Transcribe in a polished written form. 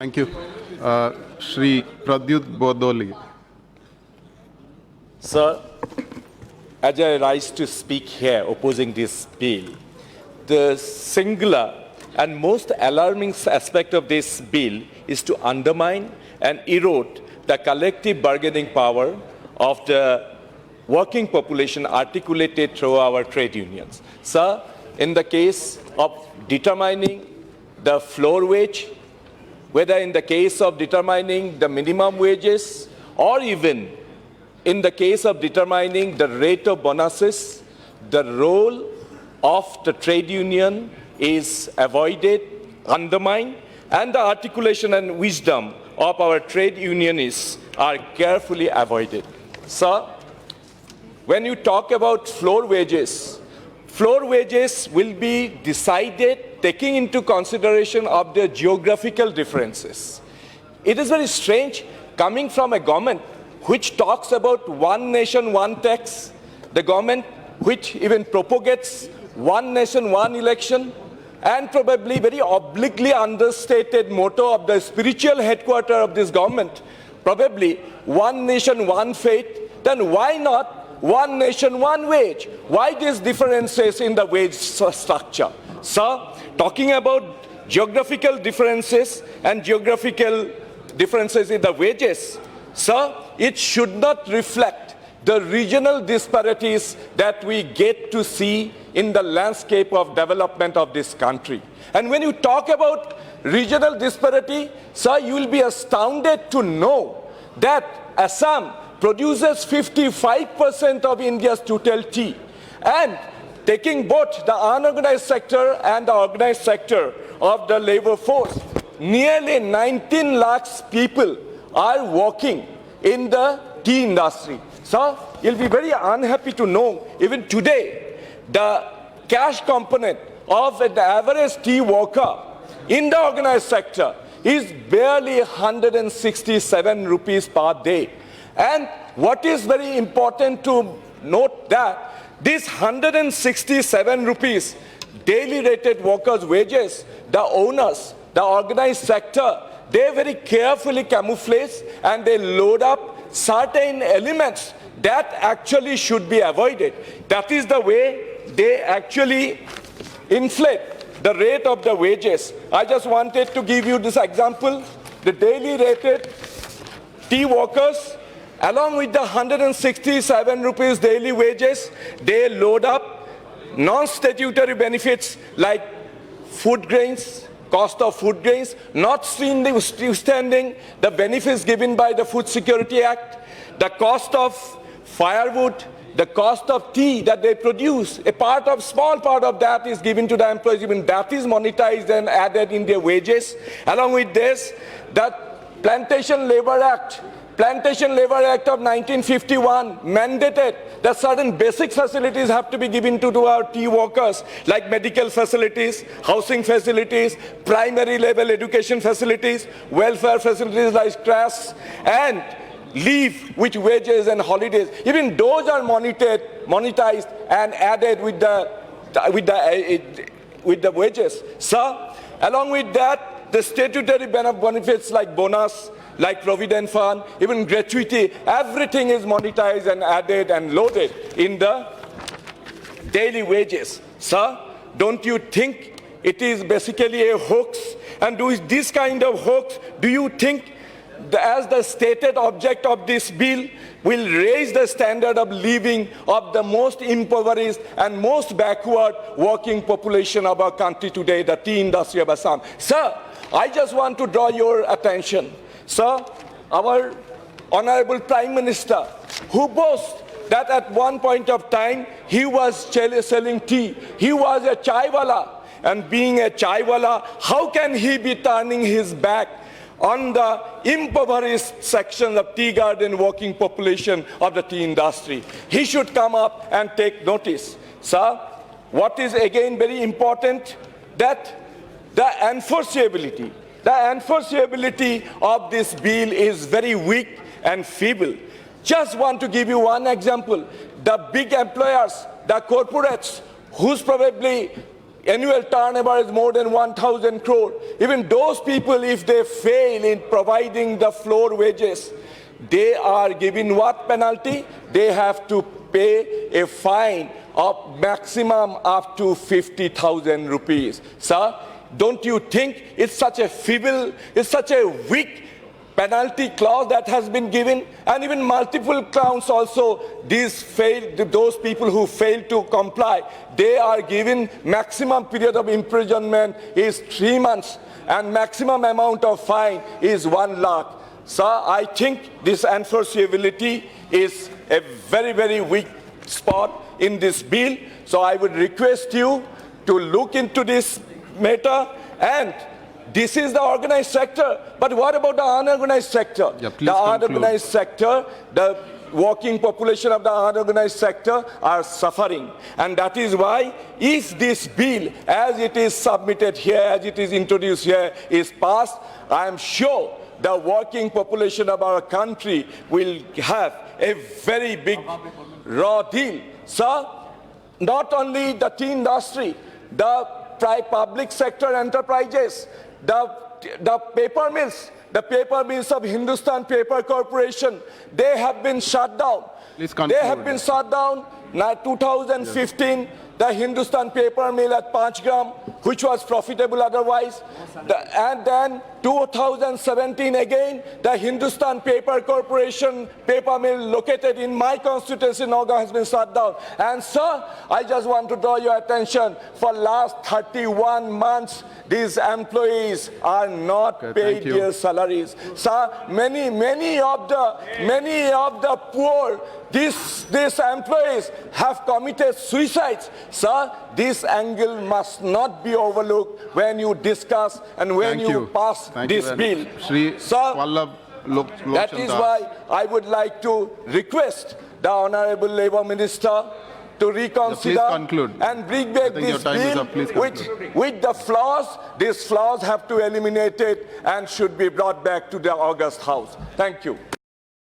Thank you. Shri Pradyut Bordoloi. Sir, as I rise to speak here opposing this bill, the singular and most alarming aspect of this bill is to undermine and erode the collective bargaining power of the working population articulated through our trade unions. Sir, in the case of determining the floor wage, whether in the case of determining the minimum wages, or even in the case of determining the rate of bonuses, the role of the trade union is avoided, undermined, and the articulation and wisdom of our trade unionists are carefully avoided. Sir, when you talk about floor wages will be decided taking into consideration of the geographical differences. It is very strange coming from a government which talks about one nation, one tax, the government which even propagates one nation, one election, and probably very obliquely understated motto of the spiritual headquarters of this government, probably one nation, one faith, then why not one nation, one wage? Why these differences in the wage structure? Sir, talking about geographical differences and geographical differences in the wages, sir, it should not reflect the regional disparities that we get to see in the landscape of development of this country. And when you talk about regional disparity, sir, you will be astounded to know that Assam produces 55% of India's total tea. And taking both the unorganized sector and the organized sector of the labor force, nearly 19 lakhs people are working in the tea industry. So you'll be very unhappy to know, even today, the cash component of the average tea worker in the organized sector is barely 167 rupees per day. And what is very important to note that this 167 rupees daily rated workers' wages, the owners, the organized sector, they very carefully camouflage and they load up certain elements that actually should be avoided. That is the way they actually inflate the rate of the wages. I just wanted to give you this example. The daily rated tea workers, along with the 167 rupees daily wages, they load up non-statutory benefits like food grains, cost of food grains, notwithstanding the benefits given by the Food Security Act, the cost of firewood, the cost of tea that they produce. Small part of that is given to the employees, even that is monetized and added in their wages. Along with this, the Plantation Labor Act of 1951 mandated that certain basic facilities have to be given to our tea workers, like medical facilities, housing facilities, primary level education facilities, welfare facilities like CRAS, and leave with wages and holidays. Even those are monetized and added with the wages. Sir, along with that, the statutory benefits like bonus, like Provident Fund, even gratuity, everything is monetized and added and loaded in the daily wages. Sir, don't you think it is basically a hoax? And this kind of hoax, do you think as the stated object of this bill will raise the standard of living of the most impoverished and most backward working population of our country today, the tea industry of Assam? Sir, I just want to draw your attention. Sir, our Honorable Prime Minister, who boasts that at one point of time he was selling tea, he was a chaiwala, and being a chaiwala, how can he be turning his back on the impoverished section of tea garden working population of the tea industry? He should come up and take notice. Sir, what is again very important, that the enforceability of this bill is very weak and feeble. Just want to give you one example. The big employers, the corporates, whose probably annual turnover is more than 1,000 crore. Even those people, if they fail in providing the floor wages, they are given what penalty? They have to pay a fine of maximum up to 50,000 rupees. Sir, don't you think it's such a feeble, it's such a weak penalty clause that has been given, and even multiple counts also, those people who fail to comply, they are given maximum period of imprisonment is 3 months and maximum amount of fine is 1 lakh. Sir, I think this enforceability is a very, very weak spot in this bill. So I would request you to look into this matter. And this is the organized sector, but what about the unorganized sector? Yeah, please the conclude. unorganized sector, the working population of the unorganized sector are suffering. And that is why if this bill, as it is submitted here, as it is introduced here, is passed, I am sure the working population of our country will have a very big raw deal. Sir, not only the tea industry, the public sector enterprises, the paper mills of Hindustan Paper Corporation, they have been shut down. Please conclude. They have been shut down. Now 2015, the Hindustan Paper Mill at Panchgram, which was profitable otherwise. And then 2017 again, the Hindustan Paper Corporation paper mill located in my constituency, Naga, has been shut down. And sir, I just want to draw your attention, for last 31 months, these employees are not paid their salaries. Sir, many of the poor, these employees have committed suicides. Sir, this angle must not be overlooked when you discuss and when you pass this bill. Sir, that is why I would like to request the Honorable Labour Minister to reconsider and bring back this bill with the flaws. These flaws have to be eliminated and should be brought back to the August House. Thank you.